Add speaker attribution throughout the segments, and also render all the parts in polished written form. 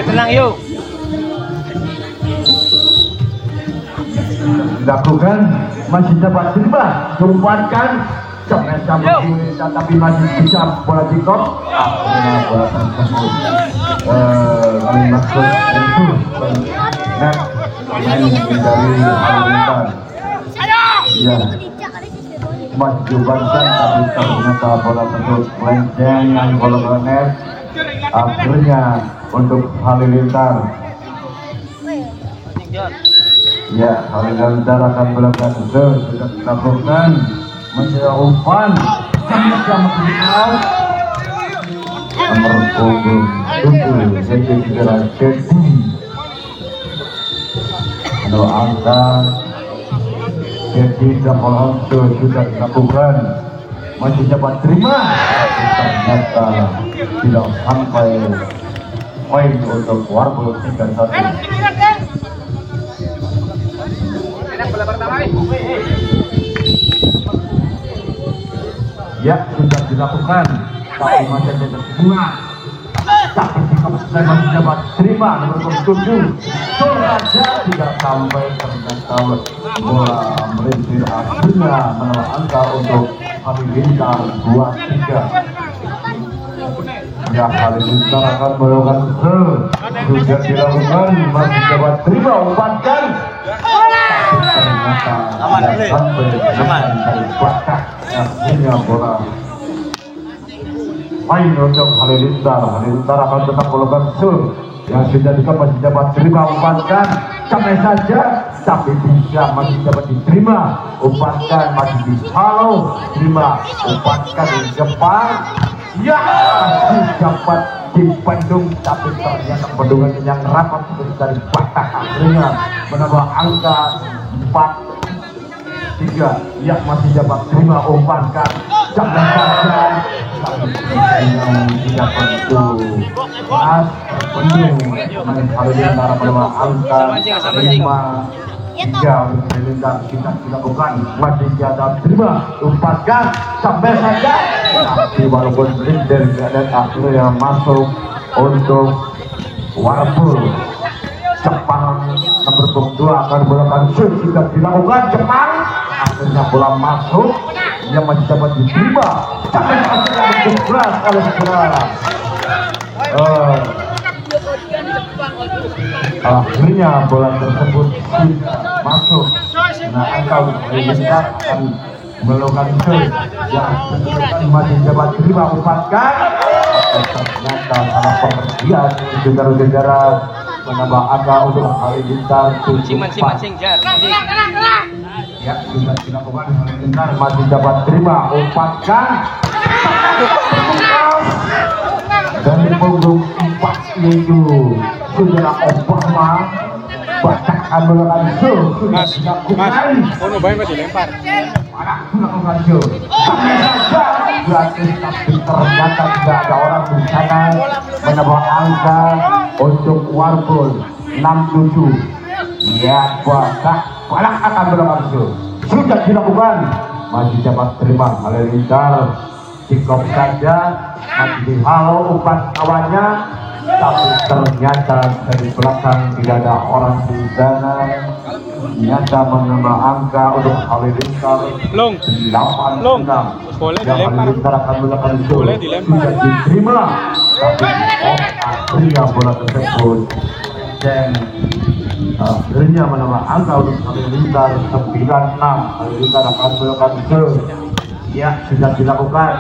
Speaker 1: tenang yuk.
Speaker 2: Dilakukan masih dapat terima, umpankan sama tapi masih bisa bola tikop. Akhirnya bola tersebut kami maksud itu net main dari Halilintar. Ya, masih diumpankan tapi ternyata bola tersebut melenceng yang bola net. Akhirnya untuk Halilintar. Ya, Halilintar akan melakukan sudah dilakukan masih umpan sama final nomor punggung 7 jadi segera jadi kalau angka jadi double sudah dilakukan masih dapat terima ternyata tidak sampai poin untuk Warbul 3-1. Ya, sudah dilakukan tapi masih ada bunga tapi saya masih dapat terima nomor 7 saja tidak sampai ternyata bola melintir akhirnya menambah angka untuk Halilintar 2-3. Ya, Halilintar akan melakukan sudah dilakukan masih dapat terima umpankan ternyata sampai dari batas akhirnya bola main untuk Halilintar. Halilintar akan tetap melakukan yang sudah masih dapat terima umpankan sampai saja tapi bisa masih dapat diterima umpankan masih dihalau terima umpankan di depan ya masih dapat dipendung tapi ternyata pendungan yang rapat dari batas akhirnya menambah angka 4-3 yang masih dapat terima umpankan sampai saja yang tidak tentu pas penuh main Halilintar menambah angka 5-3 Halilintar kita dilakukan masih ada terima umpankan sampai saja tapi walaupun leader dan akhirnya masuk untuk Warbul Jepang nomor 2 akan melakukan shoot sudah dilakukan Jepang akhirnya bola masuk yang masih dapat diterima tapi akhirnya bergerak oleh sebelah akhirnya bola tersebut masuk nah engkau Halilintar akan melakukan shoot yang masih dapat diterima umpankan ternyata salah pengertian saudara-saudara menambah angka untuk Halilintar
Speaker 1: Masing-masing jar.
Speaker 2: ya sudah dilakukan Halilintar masih dapat terima umpankan dari punggung 4 itu saudara Obama bahkan melakukan sudah dilakukan
Speaker 1: Ono bae kok dilempar.
Speaker 2: melakukan gratis tapi ternyata tidak ada orang di sana menambah angka untuk Warbul 6-7 ya bahkan malah akan melakukan sudah dilakukan masih dapat terima Halilintar tikop saja masih dihalau umpan kawannya tapi ternyata dari belakang tidak ada orang di sana ternyata menambah angka untuk Halilintar 8-6
Speaker 1: boleh
Speaker 2: yang
Speaker 1: dilempar.
Speaker 2: Halilintar akan melakukan
Speaker 1: Boleh dilempar.
Speaker 2: sudah diterima tapi akhirnya bola tersebut dan akhirnya menambah angka untuk Halilintar 9-6 Halilintar akan melakukan ya sudah dilakukan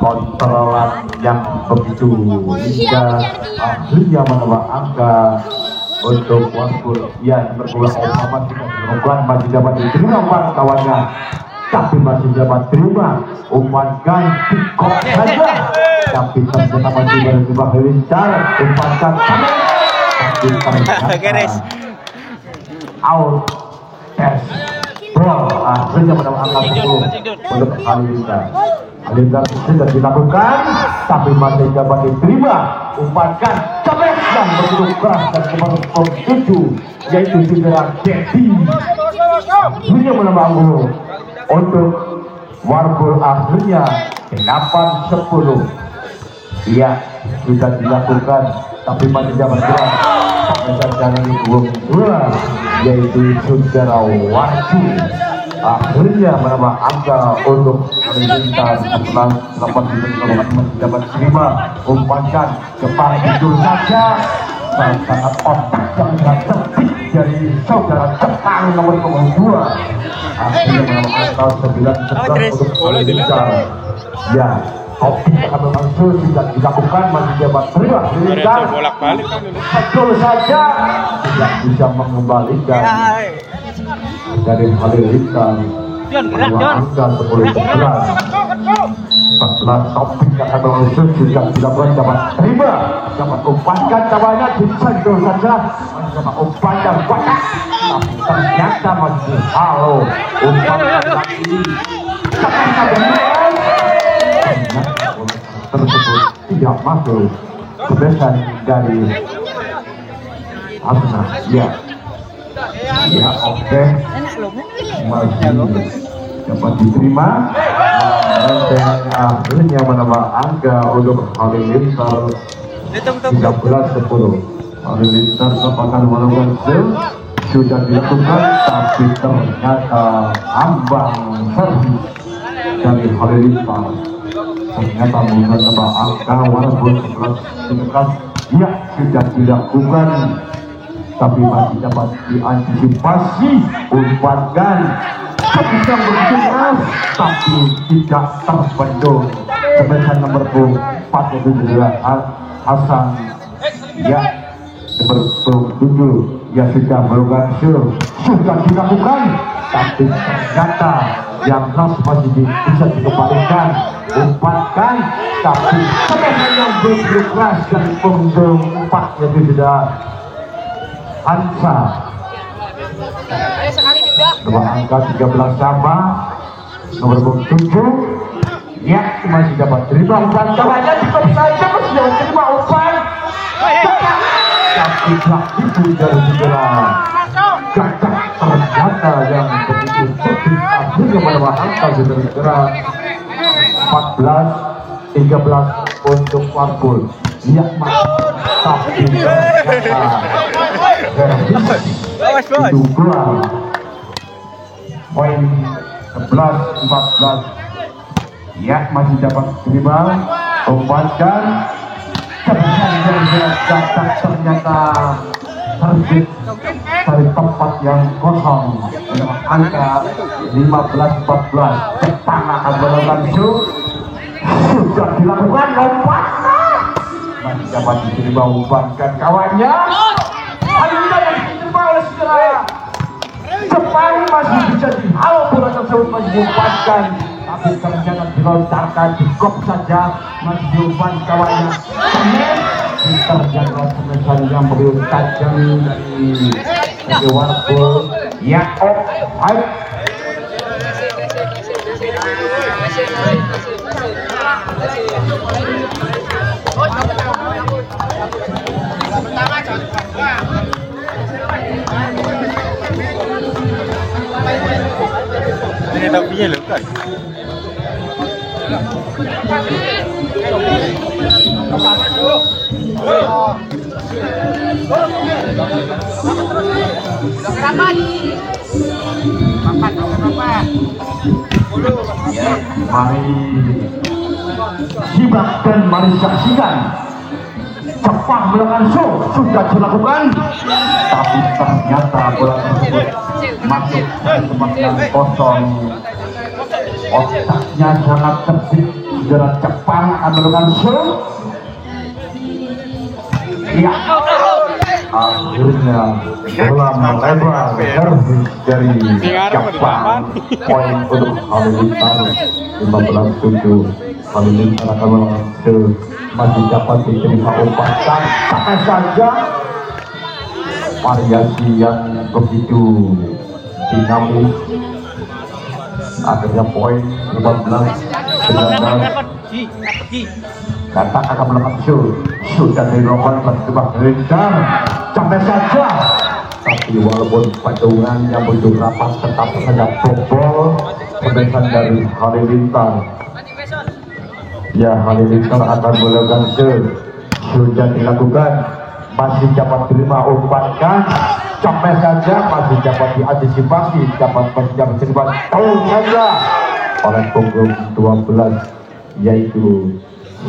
Speaker 2: kontrolan yang begitu hingga akhirnya menambah angka untuk Warbul ya berbola Obama tidak dilakukan masih dapat diterima kawannya tapi masih dapat terima umpankan tikop saja tapi ternyata masih berjumpa Halilintar umpankan tapi ternyata out test ball akhirnya menambah angka 10 untuk Halilintar. Halilintar sudah dilakukan tapi masih dapat diterima umpankan sampai yang begitu keras dan nomor 7 yaitu saudara Dedi akhirnya menambah angka untuk Warbul akhirnya 8-10 ya sudah dilakukan tapi masih dapat gerak jangan dibuang dua, yaitu Saudara Warju akhirnya menambah angka untuk Halilintar setelah 8 menit masih dapat terima umpankan Jepang tidur saja sangat otak yang sangat tertib dari Saudara Jepang nomor 2 akhirnya menambah angka 9-11 untuk Halilintar. Ya, opsi akan langsung tidak dilakukan masih dapat terima Halilintar
Speaker 1: bolak-balik kan ini.
Speaker 2: betul saja tidak bisa mengembalikan dari Halilintar angka 10-11 14 topik yang akan langsung juga dilakukan dapat terima dapat umpankan tawarannya disentuh saja dapat umpankan banyak tapi ternyata masih halo umpankan ini tersebut tidak masuk kebesaran dari Asna. Ya, oke, masih dapat diterima dan akhirnya menambah angka untuk Halilintar 13-10. Halilintar akan melakukan sudah dilakukan tapi ternyata ambang servis dari Halilintar ternyata menambah angka walaupun 11-11 ya sudah dilakukan tapi masih dapat diantisipasi umpankan bisa begitu keras tapi tidak terbendung sebesar nomor 4 itu juga Hasan ya nomor 7 ya sudah melakukan sudah dilakukan tapi ternyata yang masih bisa dikembalikan umpankan tapi sebesar yang begitu keras dan punggung 4 itu sudah Hansa nomor angka 13 sama nomor 7 ya masih dapat terima umpan kawannya cukup saja masih dapat terima umpan tapi itu dari segera gagak ternyata yang begitu sedih akhirnya menambah angka segera 14-13 untuk Warpul ya tapi ternyata itu keluar poin 11-14 ya masih dapat terima umpankan ternyata terbit dari tempat yang kosong dengan angka 15-14 Jepang akan melakukan sudah dilakukan lompat masih dapat diterima umpankan kawannya Halilintar yang diterima oleh segera Jepang masih bisa dihalau bola tersebut masih diumpankan tapi ternyata dilontarkan di gol saja masih diumpan kawannya ternyata sebesar yang begitu tajam dari Warpul ya baik
Speaker 1: Ini tapinya loh kan.
Speaker 2: Ya, mari simak dan mari saksikan Jepang melakukan sudah dilakukan tapi ternyata bola tersebut masuk ke tempat yang kosong otaknya sangat tertib segera Jepang akan melakukan ya akhirnya bola melebar dari Jepang poin untuk Halilintar 15-7 Halilintar akan melakukan masih dapat diterima umpan sampai saja variasi yang begitu dinamis akhirnya poin 15-19 datang akan melakukan sudah dilakukan berkembang Halilintar sampai saja tapi walaupun patungan yang begitu rapat tetap saja bobol kebesaran dari Halilintar ya Halilintar akan melakukan sudah dilakukan, masih dapat terima umpankan, sampai saja masih dapat diantisipasi, masih dapat terima saja oleh punggung 12 yaitu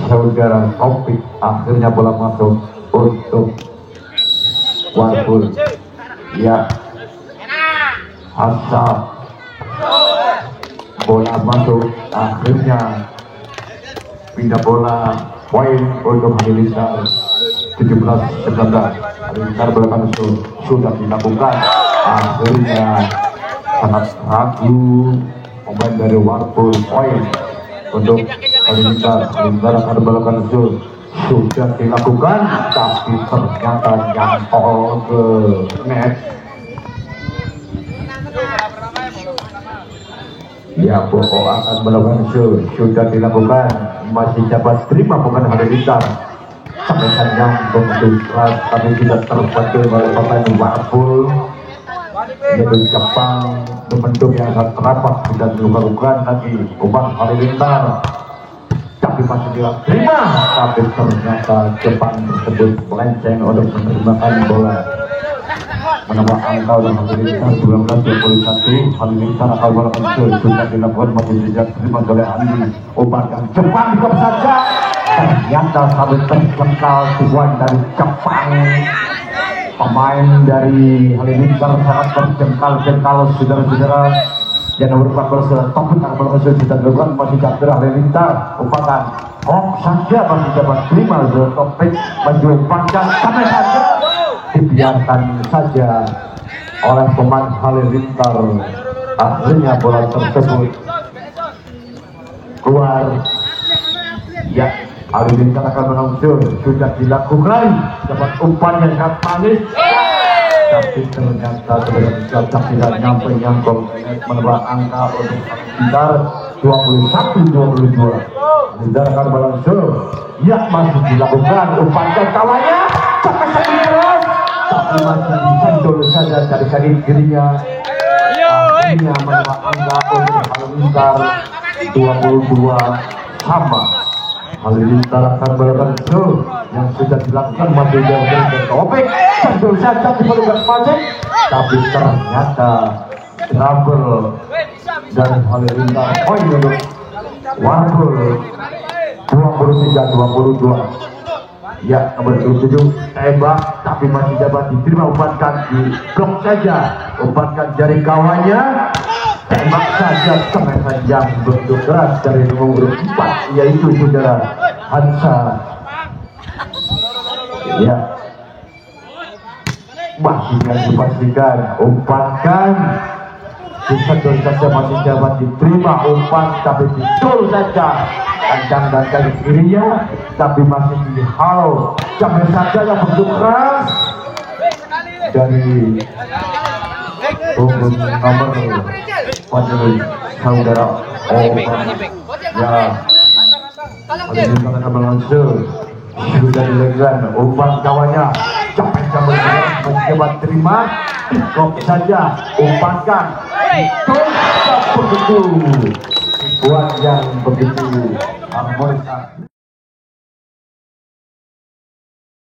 Speaker 2: saudara Topik. Akhirnya bola masuk untuk Warpul. Ya, asal bola masuk, akhirnya pindah bola poin untuk Halilintar 17-19. Halilintar bola masuk sudah dilakukan, akhirnya sangat ragu pemain dari Warpul poin untuk Halilintar. Halilintar akan bola masuk sudah dilakukan, tapi ternyata nyantol ke net. Ya, Boko akan melakukan sudah dilakukan, masih dapat terima pemain Halilintar. Sampai yang bentuk keras, tapi tidak terbantu oleh pemain Warpul. Yaitu Jepang bentuk yang sangat rapat dan luka-lukaan lagi umpan Halilintar. Tapi masih diterima, tapi ternyata Jepang tersebut melenceng untuk menerjemahkan bola. Menambah angka dan Halilintar 12-21. Halilintar akan bola kecil sudah dilakukan, masih tidak terima oleh Andi. Umpan yang Jepang juga saja, ternyata sampai terpental tujuan dari Jepang. Pemain dari Halilintar sangat berjengkal-jengkal, saudara-saudara. Yang nomor 14 Topik akan berhasil kita lakukan, masih captur Halilintar. Umpatan saja masih dapat terima Topik, maju umpankan sampai saja dibiarkan saja oleh pemain Halilintar. Akhirnya bola tersebut keluar. Ya, Halilintar akan menonjol, sudah dilakukan, dapat umpan yang sangat manis, tapi ternyata tidak nyampe yang gol. Menambah angka untuk Halilintar 21-22. Halilintar akan menonjol, ya masih dilakukan, umpan ke kawannya sampai sakit keras, tapi masih disentul saja dari kaki kirinya. Akhirnya menambah angka untuk Halilintar 22 sama. Halilintar akan melakukan yang sudah dilakukan, masih dari Topik sentul saja di pelukan Pasek, tapi ternyata trouble dari Halilintar. Poin untuk Warpul 23-22. Ya, nomor 27 tembak, tapi masih dapat diterima, umpankan di blok saja, umpankan jari kawannya, tembak saja sampai yang bentuk keras dari nomor 4 yaitu saudara Hansa. Ya, masih yang dipastikan, umpankan disentuh saja, masih dapat diterima umpan, tapi betul saja kencang dan kaki kirinya, tapi masih dihalau sampai saja yang bentuk keras dari punggung nomor pada saudara Oman. Ya, Halilintar akan berlangsung, sudah dilakukan umpan kawannya, sampai mencoba terima, kok saja umpankan, begitu buat yang begitu harmonis.